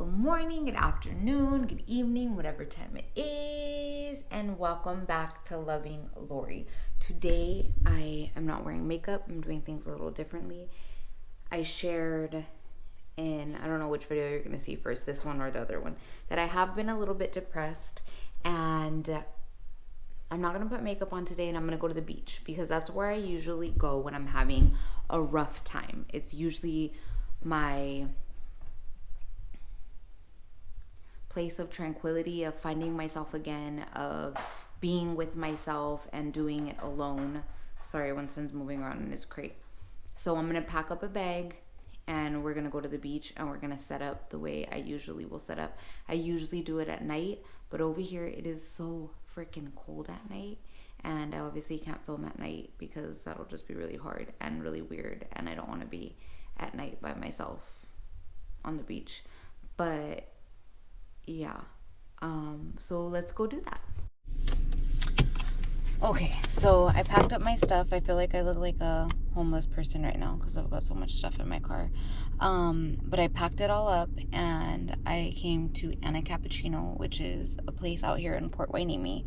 Good morning, good afternoon, good evening, whatever time it is, and welcome back to Loving Lori. Today I am not wearing makeup. I'm doing things a little differently. I shared in, I don't know which video you're going to see first, this one or the other one, that I have been a little bit depressed, and I'm not going to put makeup on today, and I'm going to go to the beach because that's where I usually go when I'm having a rough time. It's usually my place of tranquility, of finding myself again, of being with myself and doing it alone. Sorry, Winston's moving around in his crate. So I'm gonna pack up a bag and we're gonna go to the beach and we're gonna set up the way I usually will set up. I usually do it at night, but over here it is so freaking cold at night, and I obviously can't film at night because that'll just be really hard and really weird, and I don't want to be at night by myself on the beach. But yeah, so let's go do that. Okay, so I packed up my stuff. I feel like I look like a homeless person right now because I've got so much stuff in my car. But I packed it all up and I came to Anna Cappuccino, which is a place out here in Port Wainimi,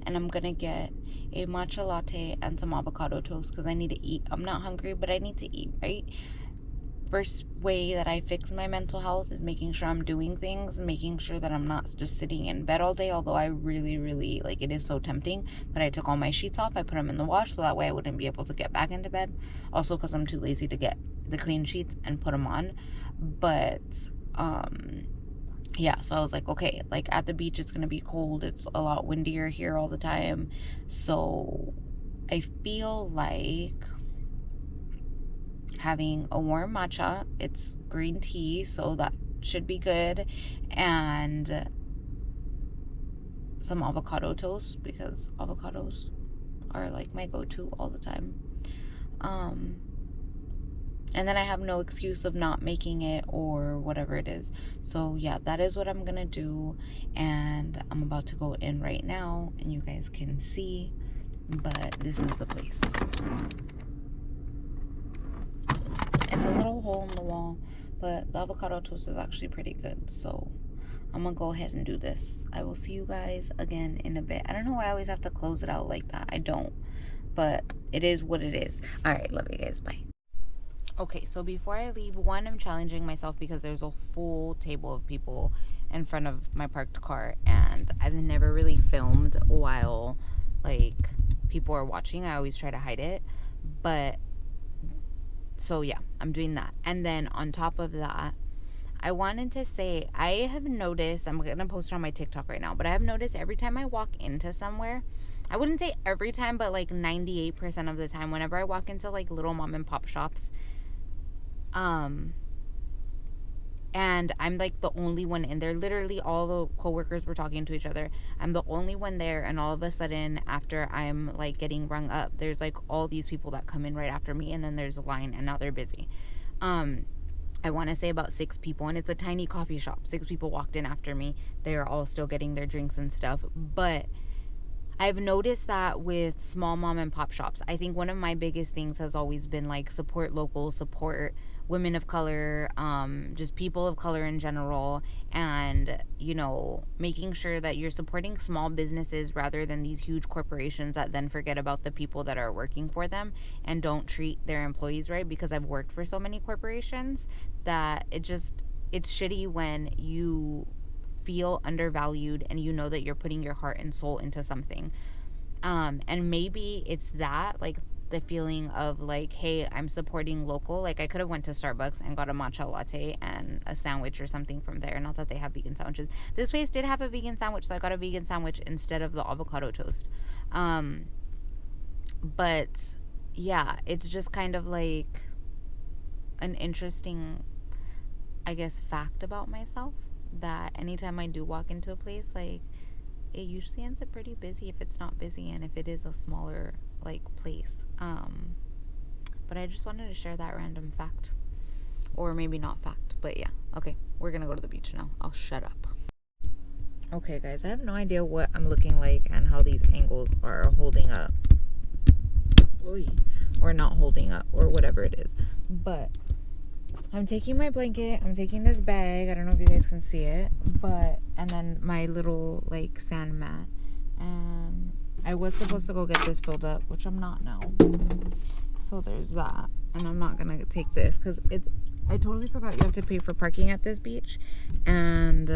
and I'm gonna get a matcha latte and some avocado toast because I need to eat. I'm not hungry, but I need to eat, right? First way that I fix my mental health is making sure I'm doing things, making sure that I'm not just sitting in bed all day, although I really like, it is so tempting. But I took all my sheets off, I put them in the wash so that way I wouldn't be able to get back into bed, also because I'm too lazy to get the clean sheets and put them on. But yeah, so I was like, okay, like at the beach it's gonna be cold, it's a lot windier here all the time, so I feel like having a warm matcha. It's green tea, so that should be good, and some avocado toast because avocados are like my go-to all the time. And then I have no excuse of not making it or whatever it is. So yeah, that is what I'm gonna do, and I'm about to go in right now and you guys can see, but this is the place. It's a little hole in the wall, but the avocado toast is actually pretty good. So I'm gonna go ahead and do this. I will see you guys again in a bit. I don't know why I always have to close it out like that. I don't, but it is what it is. All right, love you guys. Bye. Okay, so before I leave, one, I'm challenging myself because there's a full table of people in front of my parked car, and I've never really filmed while like people are watching. I always try to hide it, but so yeah, I'm doing that. And then on top of that, I wanted to say, I have noticed, I'm going to post it on my TikTok right now, but I have noticed every time I walk into somewhere, I wouldn't say every time, but like 98% of the time, whenever I walk into like little mom and pop shops, and I'm like the only one in there. Literally all the coworkers were talking to each other. I'm the only one there, and all of a sudden, after I'm like getting rung up, there's like all these people that come in right after me, and then there's a line, and now they're busy. I want to say about 6 people, and it's a tiny coffee shop. 6 people walked in after me. They are all still getting their drinks and stuff, but I've noticed that with small mom and pop shops, I think one of my biggest things has always been like support local, support women of color, just people of color in general, and making sure that you're supporting small businesses rather than these huge corporations that then forget about the people that are working for them and don't treat their employees right. Because I've worked for so many corporations that it's shitty when you feel undervalued and you know that you're putting your heart and soul into something, and maybe it's that, like the feeling of like, hey, I'm supporting local. Like I could have went to Starbucks and got a matcha latte and a sandwich or something from there. Not that they have vegan sandwiches. This place did have a vegan sandwich, so I got a vegan sandwich instead of the avocado toast. But yeah, it's just kind of like an interesting, I guess, fact about myself, that anytime I do walk into a place, like it usually ends up pretty busy if it's not busy, and if it is a smaller like place. But I just wanted to share that random fact, or maybe not fact, but yeah. Okay, we're gonna go to the beach now. I'll shut up. Okay guys, I have no idea what I'm looking like and how these angles are holding up or not holding up or whatever it is, but I'm taking my blanket. I'm taking this bag. I don't know if you guys can see it, but and then my little like sand mat. And I was supposed to go get this filled up, which I'm not now. So there's that. And I'm not gonna take this because I totally forgot you have to pay for parking at this beach, and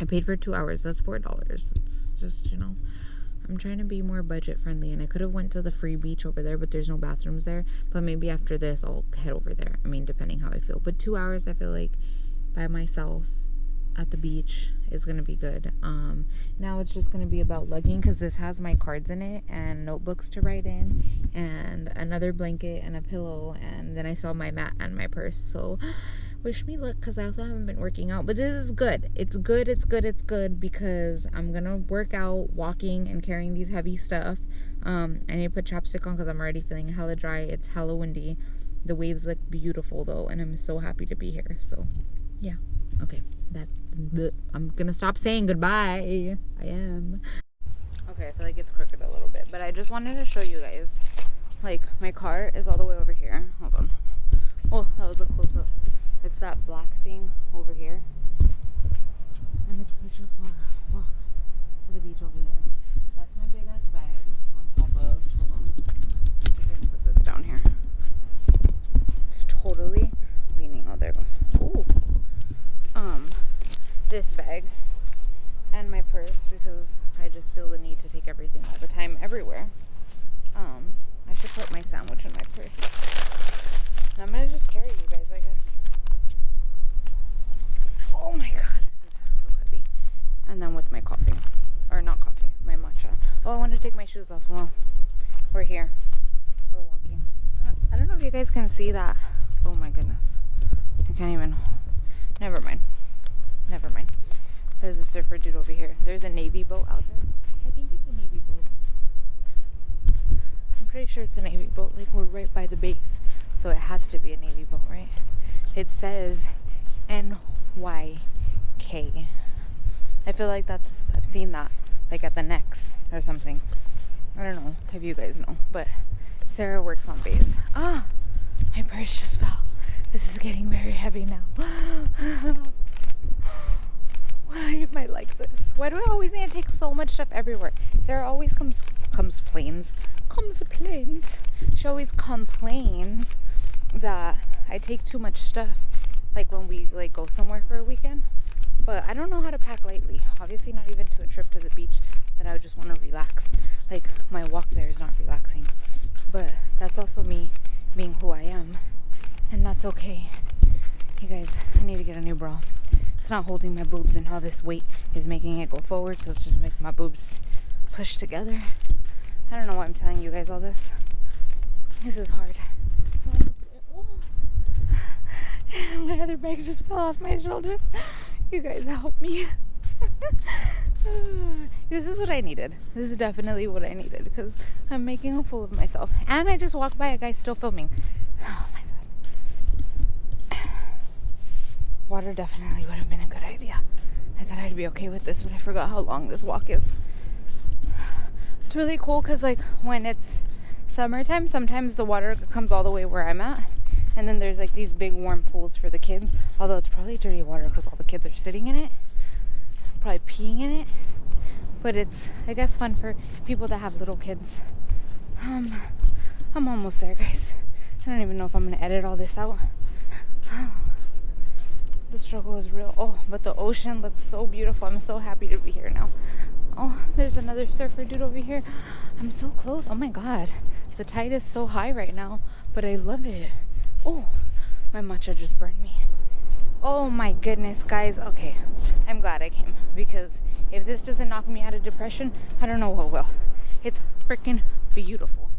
I paid for 2 hours. That's $4. It's just, you know, I'm trying to be more budget friendly, and I could have went to the free beach over there, but there's no bathrooms there. But maybe after this I'll head over there. I mean, depending how I feel. But 2 hours I feel like by myself at the beach is gonna be good. Now it's just gonna be about lugging, because this has my cards in it and notebooks to write in and another blanket and a pillow, and then I saw my mat and my purse. So wish me luck, because I also haven't been working out, but this is good. It's good because I'm gonna work out walking and carrying these heavy stuff. I need to put chapstick on because I'm already feeling hella dry. It's hella windy. The waves look beautiful though, and I'm so happy to be here. So yeah, okay, I'm gonna stop saying goodbye. I am. Okay, I feel like it's crooked a little bit, but I just wanted to show you guys, like, my car is all the way over here. Hold on. Oh, that was a close-up. It's that black thing over here, and it's such a far walk to the beach over there. That's my big ass bag on top of, hold on, let's see if I can put this down here. It's totally leaning. Oh, there it goes. Ooh. This bag and my purse, because I just feel the need to take everything all the time everywhere. I should put my sandwich in my purse. And I'm gonna just carry you guys, I guess. Oh my god, this is so heavy. And then with my coffee, or not coffee, my matcha. Oh, I want to take my shoes off. Well, we're here, we're walking. I don't know if you guys can see that. Oh my goodness, I can't even. Never mind. There's a surfer dude over here. There's a Navy boat out there. I think it's a Navy boat. I'm pretty sure it's a Navy boat. Like, we're right by the base, so it has to be a Navy boat, right? It says NYK. I feel like I've seen that, like at the necks or something. I don't know if you guys know, but Sarah works on base. Ah, my purse just fell. This is getting very heavy now. Why am I like this? Why do I always need to take so much stuff everywhere? Sarah always complains. She always complains that I take too much stuff, like when we like go somewhere for a weekend. But I don't know how to pack lightly. Obviously not even to a trip to the beach that I would just want to relax. Like, my walk there is not relaxing. But that's also me being who I am. And that's okay. You guys, I need to get a new bra. It's not holding my boobs, and how this weight is making it go forward, so it's just making my boobs push together. I don't know why I'm telling you guys all this. This is hard. My other bag just fell off my shoulder. You guys help me. This is what I needed. This is definitely what I needed, because I'm making a fool of myself. And I just walked by a guy still filming. Oh my god. Water definitely would have been a good idea. I thought I'd be okay with this, but I forgot how long this walk is. It's really cool because, like, when it's summertime, sometimes the water comes all the way where I'm at, and then there's like these big warm pools for the kids, although it's probably dirty water because all the kids are sitting in it, probably peeing in it. But it's, I guess, fun for people that have little kids. I'm almost there, guys. I don't even know if I'm gonna edit all this out. The struggle is real. Oh, but the ocean looks so beautiful. I'm so happy to be here now. Oh, there's another surfer dude over here. I'm so close. Oh my god, the tide is so high right now, but I love it. Oh, my matcha just burned me. Oh my goodness, guys. Okay, I'm glad I came, because if this doesn't knock me out of depression, I don't know what will. It's freaking beautiful.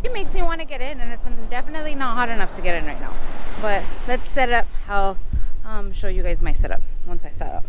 It makes me want to get in, and it's definitely not hot enough to get in right now. But let's set up. I'll show you guys my setup once I set up.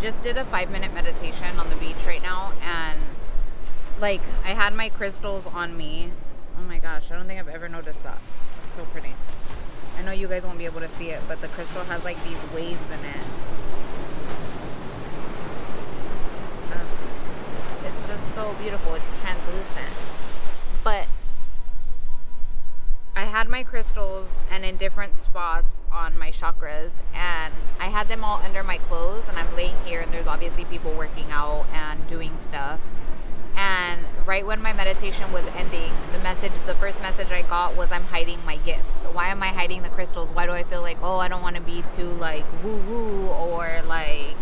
just did a 5-minute meditation on the beach right now, and like I had my crystals on me. Oh my gosh, I don't think I've ever noticed that. It's so pretty. I know you guys won't be able to see it, but the crystal has like these waves in it. It's just so beautiful. It's translucent. But I had my crystals and in different spots on my chakras, and I had them all under my clothes, and I'm laying here and there's obviously people working out and doing stuff. And right when my meditation was ending, the first message I got was, I'm hiding my gifts. Why am I hiding the crystals? Why do I feel like, oh, I don't want to be too like woo woo, or like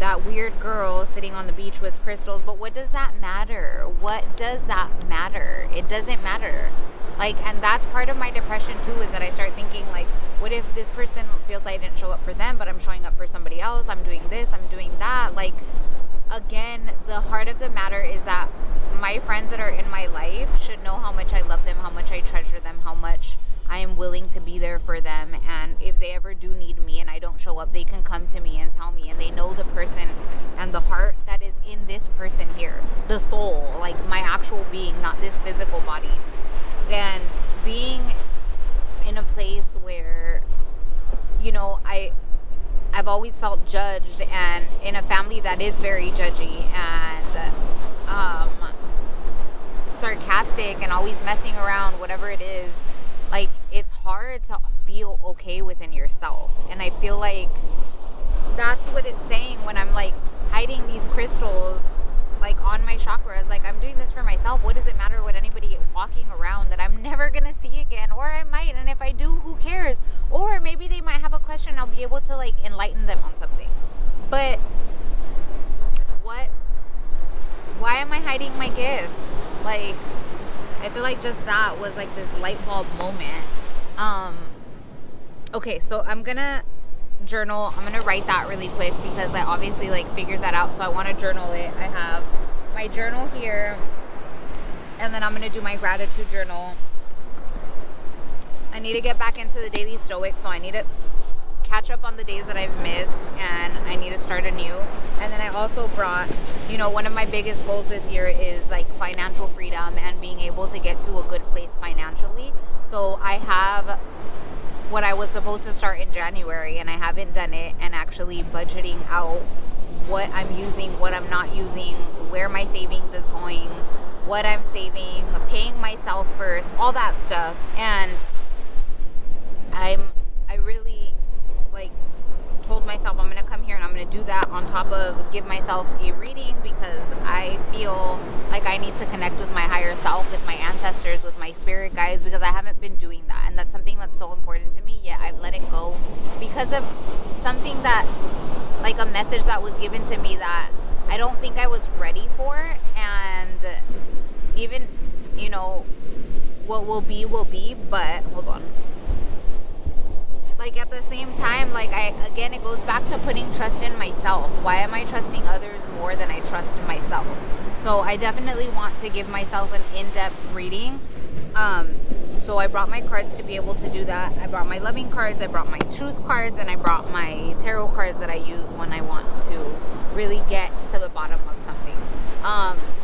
that weird girl sitting on the beach with crystals? But what does that matter? What does that matter? It doesn't matter. Like, and that's part of my depression too, is that I start thinking like, what if this person feels I didn't show up for them, but I'm showing up for somebody else? I'm doing this, I'm doing that. Like, again, the heart of the matter is that my friends that are in my life should know how much I love them, how much I treasure them, how much I am willing to be there for them. And if they ever do need me and I don't show up, they can come to me and tell me, and they know the person and the heart that is in this person here, the soul, like my actual being, not this physical body. And being in a place where, you know, I've always felt judged, and in a family that is very judgy and sarcastic and always messing around, whatever it is, like, it's hard to feel okay within yourself. And I feel like that's what it's saying when I'm like hiding these crystals like on my chakras. Like, I'm doing this for myself. What does it matter what anybody walking around that I'm never gonna see again? Or I might, and if I do, who cares? Or maybe they might have a question, I'll be able to like enlighten them on something. But why am I hiding my gifts? Like, I feel like just that was like this light bulb moment. Okay, so I'm gonna journal. I'm gonna write that really quick because I obviously like figured that out, so I want to journal it. I have my journal here, and then I'm gonna do my gratitude journal. I need to get back into the daily stoic, so I need to catch up on the days that I've missed, and I need to start anew. And then I also brought, you know, one of my biggest goals this year is like financial freedom and being able to get to a good place financially. So I have what I was supposed to start in January, and I haven't done it, and actually budgeting out what I'm using, what I'm not using, where my savings is going, what I'm saving, paying myself first, all that stuff. And I really like told myself I'm gonna come here and I'm gonna do that on top of give myself a reading, because I feel like I need to connect with my higher self, with my ancestors, with my spirit guides, because I haven't been doing that, and that's something that's so important to me, yet I've let it go because of something that, like a message that was given to me that I don't think I was ready for. And even, you know, what will be, but hold on. Like, at the same time, like, again, it goes back to putting trust in myself. Why am I trusting others more than I trust myself? So I definitely want to give myself an in-depth reading. So I brought my cards to be able to do that. I brought my loving cards, I brought my truth cards, and I brought my tarot cards that I use when I want to really get to the bottom of something.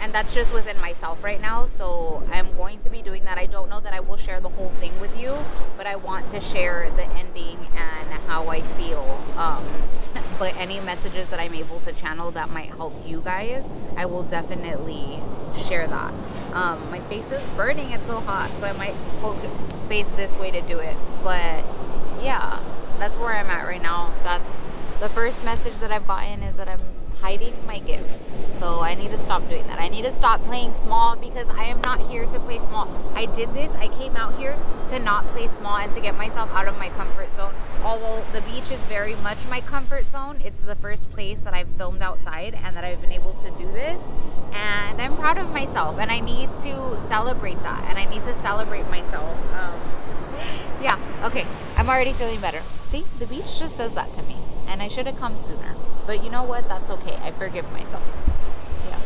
And that's just within myself right now. So I'm going to be doing that. I don't know that I will share the whole thing with you, but I want to share the ending and how I feel. But any messages that I'm able to channel that might help you guys, I will definitely share that. My face is burning, it's so hot, so I might face this way to do it. But yeah, that's where I'm at right now. That's the first message that I've gotten, is that I'm hiding my gifts. So I need to stop doing that. I need to stop playing small, because I am not here to play small. I did this, I came out here to not play small and to get myself out of my comfort zone. Although the beach is very much my comfort zone, it's the first place that I've filmed outside and that I've been able to do this. And I'm proud of myself, and I need to celebrate that, and I need to celebrate myself. Yeah, okay, I'm already feeling better. See, the beach just says that to me, and I should have come sooner. But you know what? That's okay. I forgive myself. Yeah.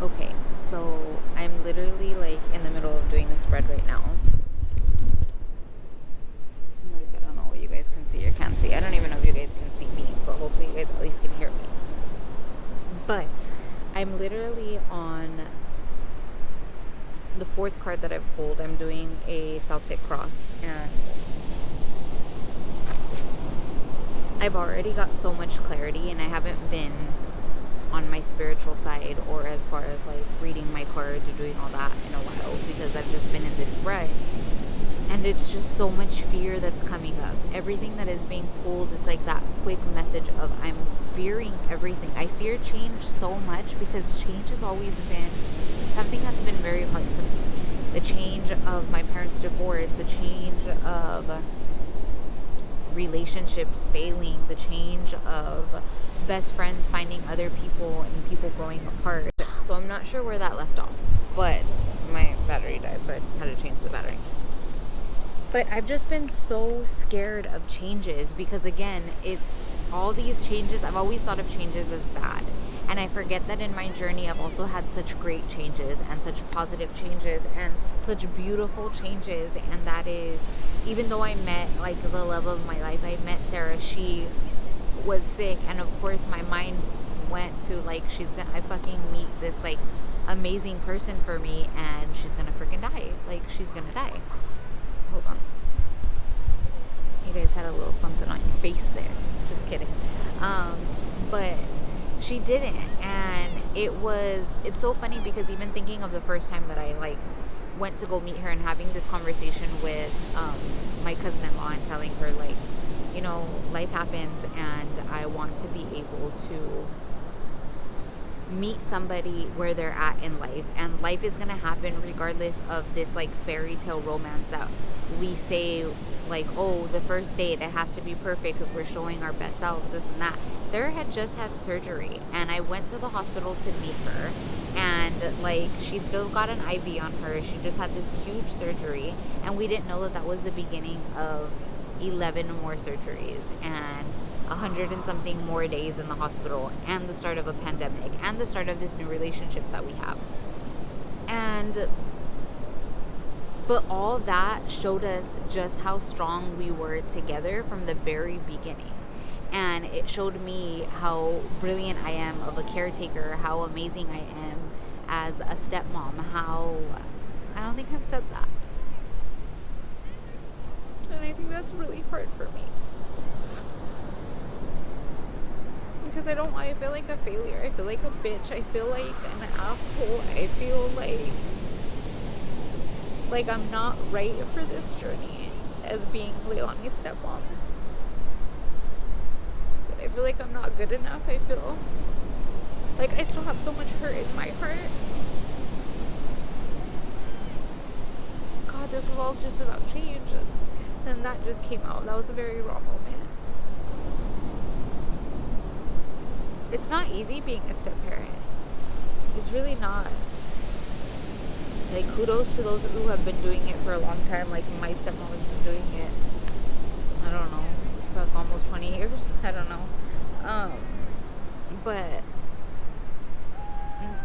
Okay, so I'm literally like in the middle of doing a spread right now. Like, I don't know what you guys can see or can't see. I don't even know if you guys literally on the fourth card that I've pulled, I'm doing a Celtic cross, and I've already got so much clarity, and I haven't been on my spiritual side or as far as like reading my cards or doing all that in a while, because I've just been in this rut. And it's just so much fear that's coming up. Everything that is being pulled, it's like that quick message of I'm fearing everything. I fear change so much because change has always been something that's been very hard for me. The change of my parents' divorce, the change of relationships failing, the change of best friends finding other people and people growing apart. So I'm not sure where that left off, but my battery died, so I had to change the battery. But I've just been so scared of changes because, again, it's all these changes. I've always thought of changes as bad. And I forget that in my journey, I've also had such great changes and such positive changes and such beautiful changes. And that is, even though I met like the love of my life, I met Sarah, she was sick. And of course, my mind went to like, I fucking meet this like amazing person for me and she's gonna freaking die. Like, she's gonna die. Hold on. You guys had a little something on your face there. Just kidding. But she didn't. And it's so funny because even thinking of the first time that I like went to go meet her and having this conversation with my cousin-in-law and telling her like, you know, life happens and I want to be able to meet somebody where they're at in life, and life is gonna happen regardless of this like fairy tale romance that we say like, oh, the first date, it has to be perfect because we're showing our best selves, this and that. Sarah had just had surgery and I went to the hospital to meet her, and like she still got an IV on her. She just had this huge surgery and we didn't know that that was the beginning of 11 more surgeries and 100 and something more days in the hospital, and the start of a pandemic, and the start of this new relationship that we have. But all that showed us just how strong we were together from the very beginning. And it showed me how brilliant I am of a caretaker, how amazing I am as a stepmom, how I don't think I've said that. And I think that's really hard for me. Because I feel like a failure. I feel like a bitch. I feel like an asshole. I feel like I'm not right for this journey as being Leilani's stepmom. But I feel like I'm not good enough. I feel like I still have so much hurt in my heart. God, this was all just about change. And then that just came out. That was a very raw moment. It's not easy being a step parent. It's really not. Like, kudos to those who have been doing it for a long time. Like, my stepmom has been doing it, I don't know, like almost 20 years. I don't know. But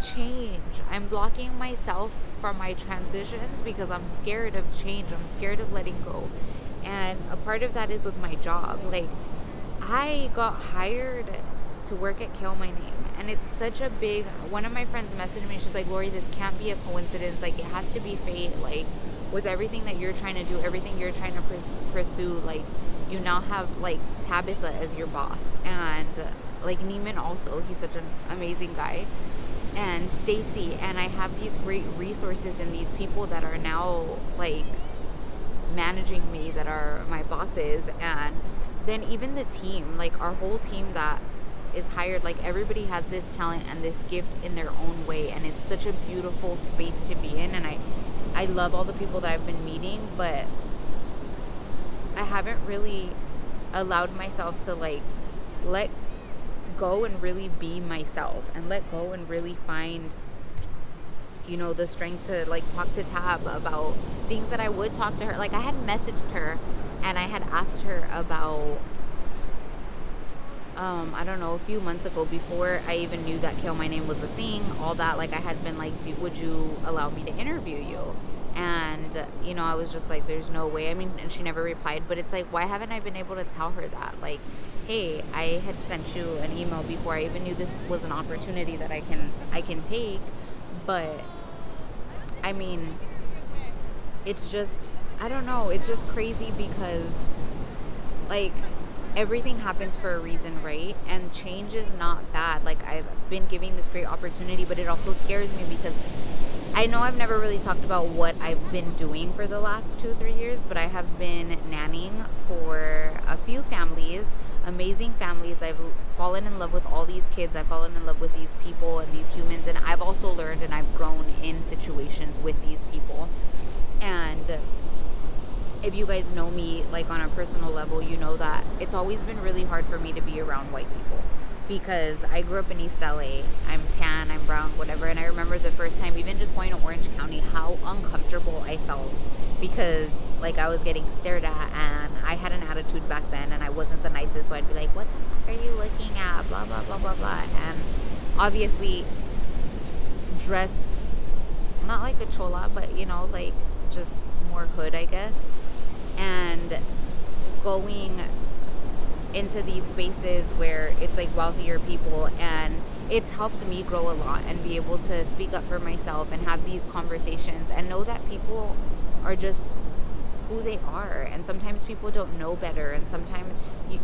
change. I'm blocking myself from my transitions because I'm scared of change. I'm scared of letting go. And a part of that is with my job. Like, I got hired to work at Kill My Name, and it's such a big, one of my friends messaged me, she's like, Lori, this can't be a coincidence, like it has to be fate, like with everything that you're trying to do, everything you're trying to pursue, like you now have like Tabitha as your boss, and like Neiman also, he's such an amazing guy, and Stacy, and I have these great resources and these people that are now like managing me, that are my bosses. And then even the team, like our whole team that is hired, like everybody has this talent and this gift in their own way, and it's such a beautiful space to be in. And I love all the people that I've been meeting, but I haven't really allowed myself to like let go and really be myself, and let go and really find, you know, the strength to like talk to Tab about things that I would talk to her. Like I had messaged her and I had asked her about I don't know, a few months ago, before I even knew that Kill My Name was a thing, all that, like I had been like, would you allow me to interview you? And you know, I was just like, there's no way. I mean, and she never replied, but it's like, why haven't I been able to tell her that, like, hey, I had sent you an email before I even knew this was an opportunity that I can take. But I mean, it's just, I don't know, it's just crazy because like everything happens for a reason, right? And change is not bad. Like, I've been giving this great opportunity, but it also scares me because I know I've never really talked about what I've been doing for the last 2 3 years, but I have been nannying for a few families, amazing families. I've fallen in love with all these kids. I've fallen in love with these people and these humans, and I've also learned and I've grown in situations with these people. And if you guys know me like on a personal level, you know that it's always been really hard for me to be around white people because I grew up in East LA. I'm tan, I'm brown, whatever. And I remember the first time even just going to Orange County, how uncomfortable I felt because like I was getting stared at, and I had an attitude back then and I wasn't the nicest. So I'd be like, what the heck are you looking at? Blah, blah, blah, blah, blah. And obviously dressed not like a chola, but like just more hood, I guess. And going into these spaces where it's like wealthier people, and it's helped me grow a lot and be able to speak up for myself and have these conversations and know that people are just who they are, and sometimes people don't know better, and sometimes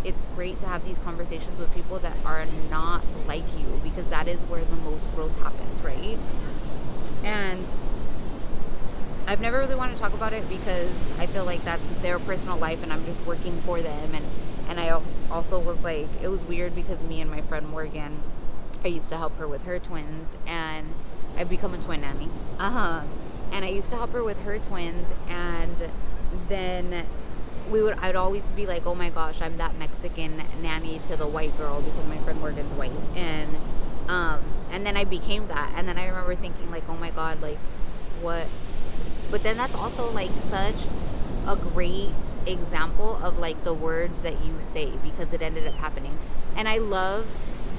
it's great to have these conversations with people that are not like you, because that is where the most growth happens, right? And I've never really wanted to talk about it because I feel like that's their personal life and I'm just working for them. And I also was like, it was weird because me and my friend Morgan, I used to help her with her twins, and I've become a twin nanny. And I used to help her with her twins, and then I'd always be like, oh my gosh, I'm that Mexican nanny to the white girl because my friend Morgan's white. And then I became that. And then I remember thinking like, oh my God, like what? But then that's also like such a great example of like the words that you say, because it ended up happening. And I love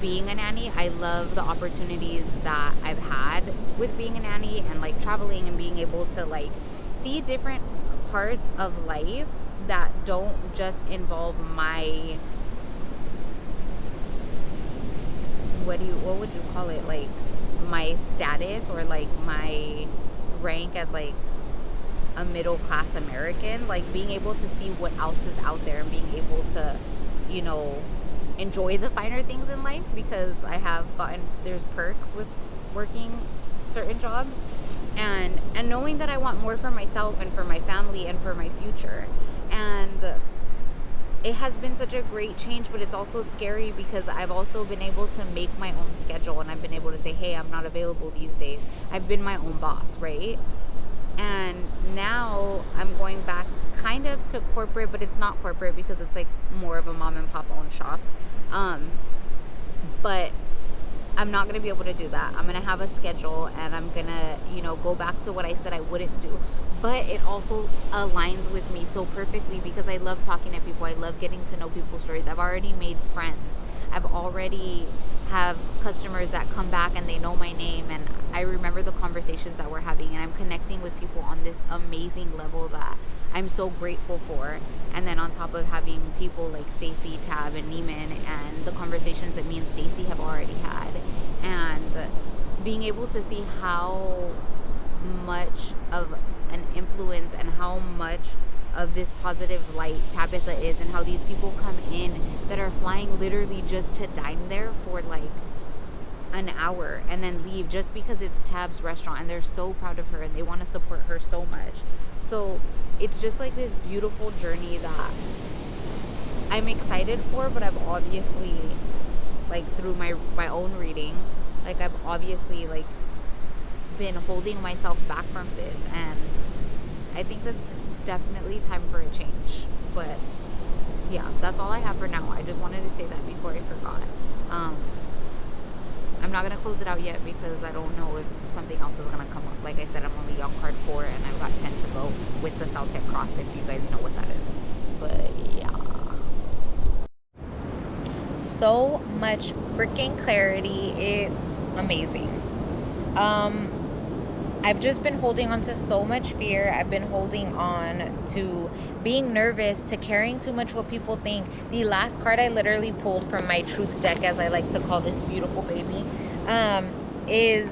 being a nanny. I love the opportunities that I've had with being a nanny and like traveling and being able to like see different parts of life that don't just involve my, what would you call it, like my status or like my rank as like a middle class American. Like being able to see what else is out there and being able to enjoy the finer things in life, because I have gotten, there's perks with working certain jobs, and knowing that I want more for myself and for my family and for my future. And it has been such a great change, but it's also scary because I've also been able to make my own schedule, and I've been able to say, hey, I'm not available these days. I've been my own boss, right? And now I'm going back kind of to corporate, but it's not corporate because it's like more of a mom and pop owned shop. But I'm not going to be able to do that. I'm going to have a schedule, and I'm going to, go back to what I said I wouldn't do. But it also aligns with me so perfectly because I love talking to people. I love getting to know people's stories. I've already made friends. I've already have customers that come back and they know my name, and I remember the conversations that we're having, and I'm connecting with people on this amazing level that I'm so grateful for. And then on top of having people like Stacy, Tab, and Neiman, and the conversations that me and Stacy have already had, and being able to see how much of an influence and how much of this positive light Tabitha is, and how these people come in that are flying literally just to dine there for like an hour and then leave just because it's Tab's restaurant, and they're so proud of her and they want to support her so much. So it's just like this beautiful journey that I'm excited for, but I've obviously, like through my own reading, like I've obviously like been holding myself back from this, and I think that's it's definitely time for a change. But yeah, that's all I have for now. I just wanted to say that before I forgot. I'm not gonna close it out yet because I don't know if something else is gonna come up. Like I said, I'm only on card 4 and I've got 10 to go with the Celtic Cross, if you guys know what that is. But yeah, so much freaking clarity. It's amazing. I've just been holding on to so much fear. I've been holding on to being nervous, to caring too much what people think. The last card I literally pulled from my truth deck, as I like to call this beautiful baby, is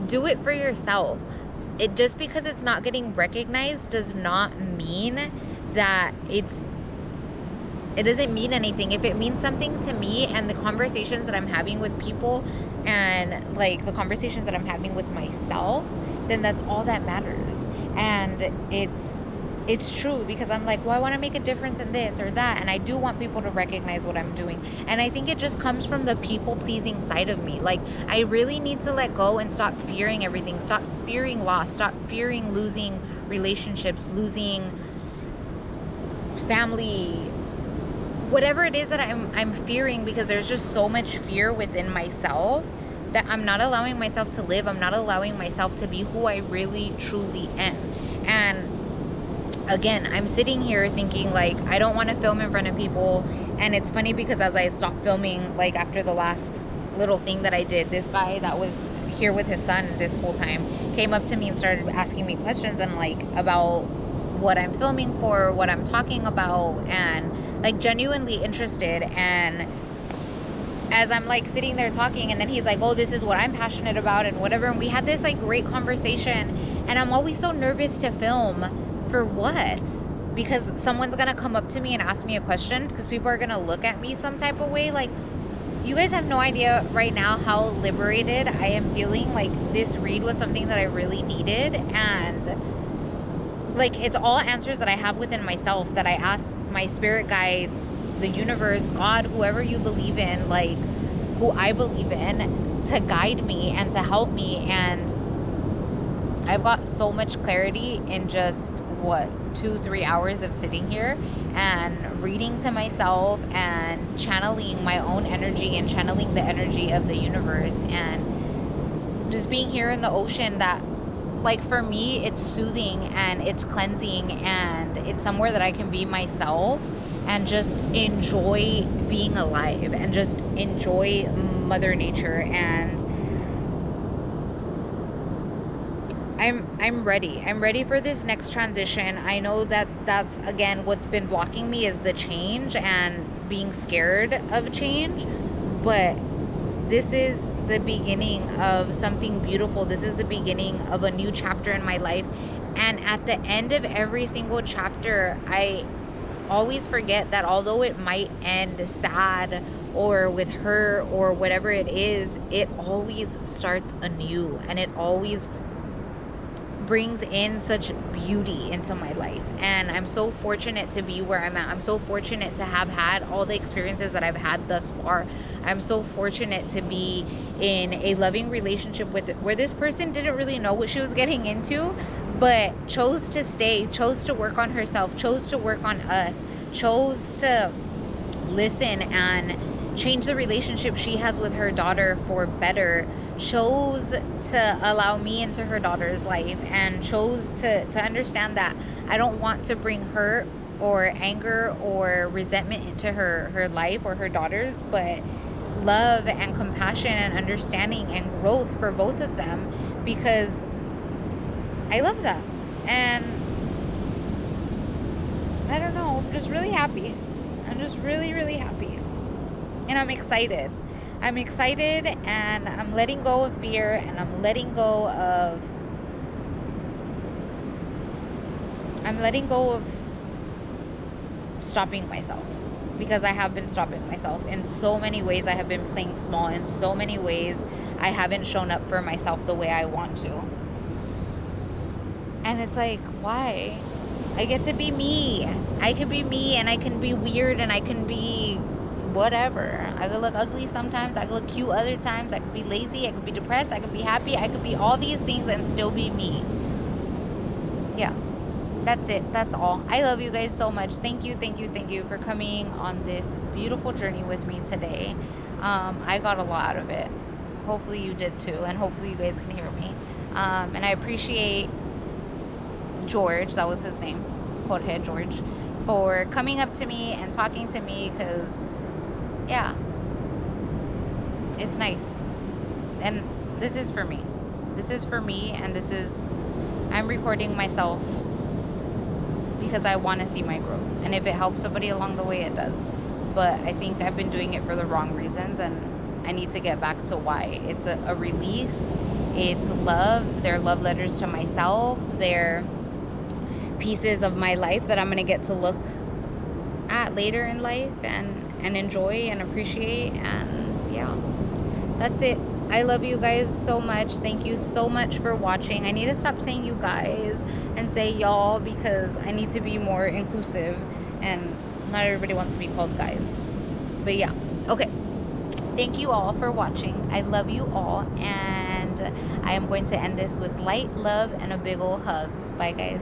do it for yourself. It just because it's not getting recognized does not mean that it doesn't mean anything. If it means something to me, and the conversations that I'm having with people, and like the conversations that I'm having with myself, then that's all that matters. And it's true, because I'm like, well, I want to make a difference in this or that, and I do want people to recognize what I'm doing. And I think it just comes from the people pleasing side of me. Like, I really need to let go and stop fearing everything, stop fearing loss, stop fearing losing relationships, losing family, whatever it is that I'm fearing, because there's just so much fear within myself that I'm not allowing myself to live. I'm not allowing myself to be who I really truly am. And again, I'm sitting here thinking, like, I don't want to film in front of people. And it's funny because as I stopped filming, like after the last little thing that I did, this guy that was here with his son this whole time came up to me and started asking me questions, and like about what I'm filming for, what I'm talking about, and like genuinely interested. And as I'm like sitting there talking, and then he's like, oh, this is what I'm passionate about and whatever, and we had this like great conversation. And I'm always so nervous to film. For what? Because someone's gonna come up to me and ask me a question, because people are gonna look at me some type of way. Like, you guys have no idea right now how liberated I am feeling. Like, this read was something that I really needed, and like, it's all answers that I have within myself that I ask my spirit guides, the universe, God, whoever you believe in, like who I believe in, to guide me and to help me. And I've got so much clarity in just 2-3 hours of sitting here and reading to myself and channeling my own energy and channeling the energy of the universe, and just being here in the ocean. That, like, for me, it's soothing and it's cleansing, and it's somewhere that I can be myself and just enjoy being alive and just enjoy Mother Nature. And I'm ready. I'm ready for this next transition. I know that that's again what's been blocking me, is the change and being scared of change. But this is the beginning of something beautiful. This is the beginning of a new chapter in my life. And at the end of every single chapter, I always forget that although it might end sad or with hurt or whatever it is, it always starts anew, and it always brings in such beauty into my life. And I'm so fortunate to be where I'm at. I'm so fortunate to have had all the experiences that I've had thus far. I'm so fortunate to be in a loving relationship with where this person didn't really know what she was getting into, but chose to stay, chose to work on herself, chose to work on us, chose to listen and change the relationship she has with her daughter for better, chose to allow me into her daughter's life, and chose to understand that I don't want to bring hurt or anger or resentment into her life or her daughter's, but love and compassion and understanding and growth for both of them, because I love them. And I don't know, I'm just really happy. I'm just really, really happy. And I'm excited. I'm excited, and I'm letting go of fear, and I'm letting go of stopping myself, because I have been stopping myself in so many ways. I have been playing small in so many ways. I haven't shown up for myself the way I want to. And it's like, why? I get to be me. I can be me, and I can be weird, and I can be whatever. I could look ugly sometimes, I could look cute other times, I could be lazy, I could be depressed, I could be happy, I could be all these things and still be me. Yeah, that's it. That's all. I love you guys so much. Thank you for coming on this beautiful journey with me today. I got a lot out of it. Hopefully you did too, and hopefully you guys can hear me. And I appreciate George, that was his name, Jorge George, for coming up to me and talking to me, because yeah, it's nice. And this is for me. This is for me, and I'm recording myself because I want to see my growth. And if it helps somebody along the way, it does. But I think I've been doing it for the wrong reasons, and I need to get back to why. It's a release. It's love. They're love letters to myself. They're pieces of my life that I'm going to get to look at later in life and enjoy and appreciate. And yeah, that's it. I love you guys so much. Thank you so much for watching. I need to stop saying you guys and say y'all, because I need to be more inclusive, and not everybody wants to be called guys. But yeah, okay. Thank you all for watching. I love you all, and I am going to end this with light, love, and a big ol' hug. Bye, guys.